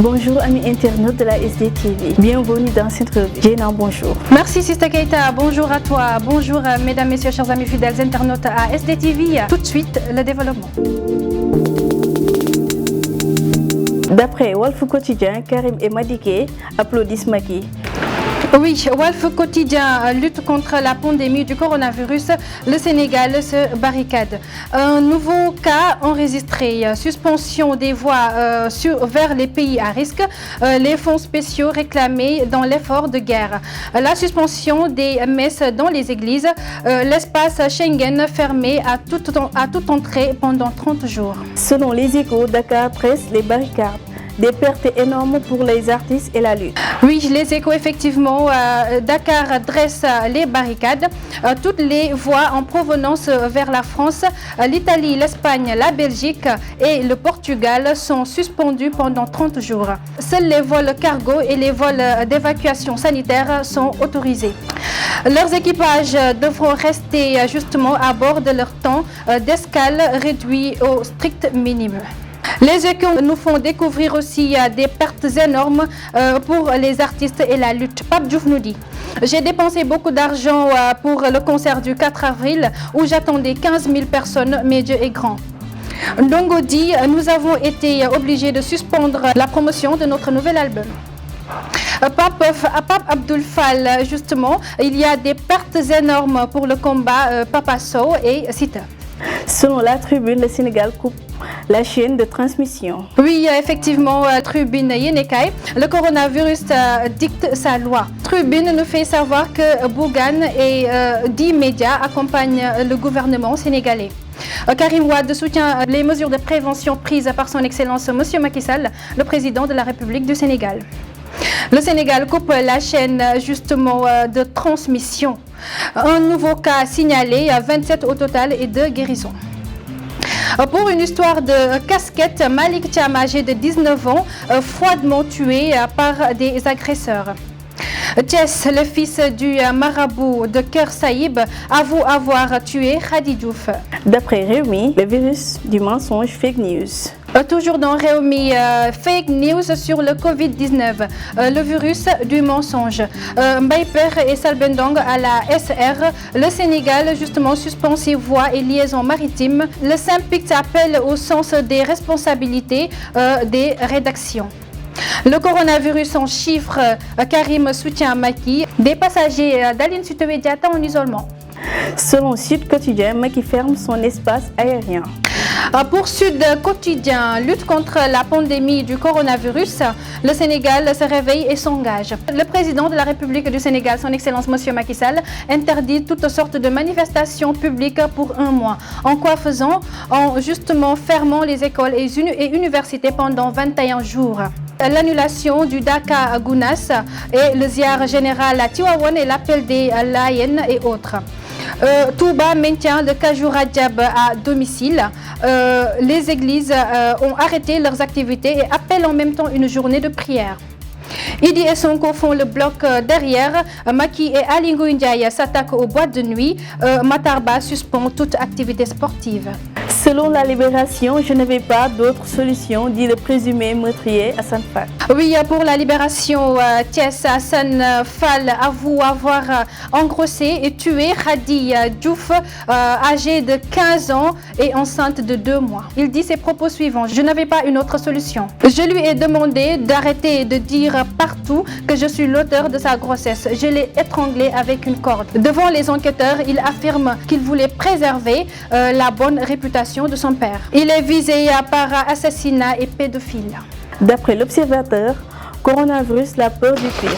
Bonjour amis internautes de la SDTV, bienvenue dans cette revue. Géna, bonjour. Merci Sista Keita, bonjour à toi, bonjour mesdames, messieurs, chers amis fidèles internautes à SDTV. Tout de suite, le développement. D'après Walf Quotidien, Karim et Madické applaudissent Macky. Oui, Walf Quotidien lutte contre la pandémie du coronavirus. Le Sénégal se barricade. Un nouveau cas enregistré. Suspension des voies vers les pays à risque. Les fonds spéciaux réclamés dans l'effort de guerre. La suspension des messes dans les églises. L'espace Schengen fermé à toute entrée pendant 30 jours. Selon les Échos, Dakar presse les barricades. Des pertes énormes pour les artistes et la lutte. Oui, les Échos, effectivement, Dakar dresse les barricades. Toutes les voies en provenance vers la France, l'Italie, l'Espagne, la Belgique et le Portugal sont suspendues pendant 30 jours. Seuls les vols cargo et les vols d'évacuation sanitaire sont autorisés. Leurs équipages devront rester justement à bord de leur temps d'escale réduit au strict minimum. Les Échos nous font découvrir aussi des pertes énormes pour les artistes et la lutte. Pape Diouf nous dit: j'ai dépensé beaucoup d'argent pour le concert du 4 avril où j'attendais 15 000 personnes, mais Dieu est grand. Ndongo dit: nous avons été obligés de suspendre la promotion de notre nouvel album. Pape Abdoul Fall, justement, il y a des pertes énormes pour le combat Papa Sow et Siteu. Selon la Tribune, le Sénégal coupe la chaîne de transmission. Oui, effectivement, Tribune Yénékay, le coronavirus dicte sa loi. Tribune nous fait savoir que Bougane et 10 médias accompagnent le gouvernement sénégalais. Karim Wade soutient les mesures de prévention prises par son Excellence M. Macky Sall, le président de la République du Sénégal. Le Sénégal coupe la chaîne justement de transmission. Un nouveau cas signalé, 27 au total et 2 guérisons. Pour une histoire de casquette, Malik Thiam, âgé de 19 ans, froidement tué par des agresseurs. Thiès, le fils du marabout de Keur Saïb, avoue avoir tué Khady Diouf. D'après Réumi, le virus du mensonge fake news. Toujours dans Réumi, fake news sur le Covid-19, le virus du mensonge. Mbaye Pekh et Selbendong à la SR, le Sénégal justement suspend ses voies et liaisons maritimes. Le SYNPICT appelle au sens des responsabilités des rédactions. Le coronavirus en chiffres, Karim soutient Macky. Des passagers d'Aline Sitoé Diatta en isolement. Selon Sud Quotidien, Macky ferme son espace aérien. Pour Sud Quotidien, lutte contre la pandémie du coronavirus, le Sénégal se réveille et s'engage. Le président de la République du Sénégal, son Excellence M. Macky Sall, interdit toutes sortes de manifestations publiques pour 1 mois. En quoi faisant? En justement fermant les écoles et universités pendant 21 jours. L'annulation du Dakar à Gounas et le ziar général à Tivaouane et l'appel des Layènes et autres. Touba maintient le Kajou Rajab à domicile. Les églises ont arrêté leurs activités et appellent en même temps une journée de prière. Idi et Sonko font le bloc derrière. Macky et Ali Ngouille Ndiaye s'attaquent aux boîtes de nuit. Matarba suspend toute activité sportive. Selon la Libération, je n'avais pas d'autre solution, dit le présumé meurtrier Hassan Fall. Oui, pour la Libération, Thiès, Hassan Fall avoue avoir engrossé et tué Khady Diouf, âgée de 15 ans et enceinte de 2 mois. Il dit ses propos suivants: je n'avais pas une autre solution. Je lui ai demandé d'arrêter de dire partout que je suis l'auteur de sa grossesse. Je l'ai étranglé avec une corde. Devant les enquêteurs, il affirme qu'il voulait préserver la bonne réputation de son père. Il est visé par assassinat et pédophile. D'après l'Observateur, coronavirus, la peur du pire.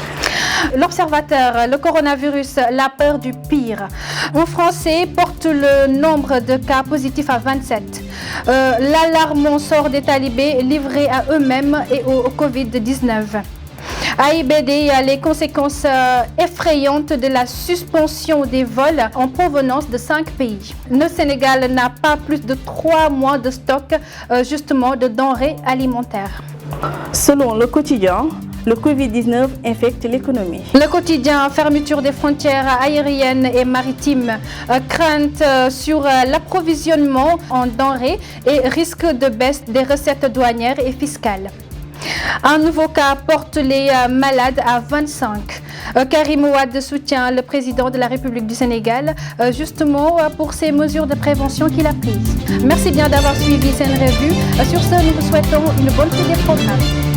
L'Observateur, le coronavirus, la peur du pire. En français, porte le nombre de cas positifs à 27. L'alarme sort des talibés livrés à eux-mêmes et au Covid-19. AIBD, les conséquences effrayantes de la suspension des vols en provenance de 5 pays. Le Sénégal n'a pas plus de 3 mois de stock justement de denrées alimentaires. Selon le quotidien, le Covid-19 infecte l'économie. Le quotidien, fermeture des frontières aériennes et maritimes, crainte sur l'approvisionnement en denrées et risque de baisse des recettes douanières et fiscales. Un nouveau cas porte les malades à 25. Karim Ouad soutient le président de la République du Sénégal justement pour ces mesures de prévention qu'il a prises. Merci bien d'avoir suivi cette revue. Sur ce, nous vous souhaitons une bonne suite des programmes.